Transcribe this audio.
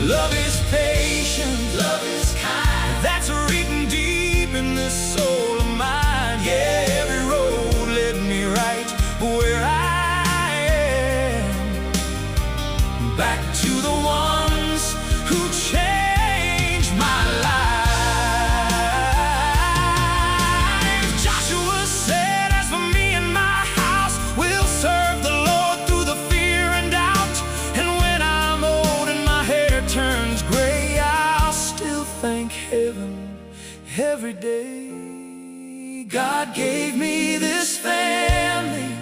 Love is patient, love is kind. That's written deep in this soul of mine. Yeah, every road led me right where I am. Back to the ones who changed my life. Joshua said, as for me and my house, we'll serve the Lord through the fear and doubt. And when I'm old and my hair turns gray, I'll still thank heaven every day. God gave me this family,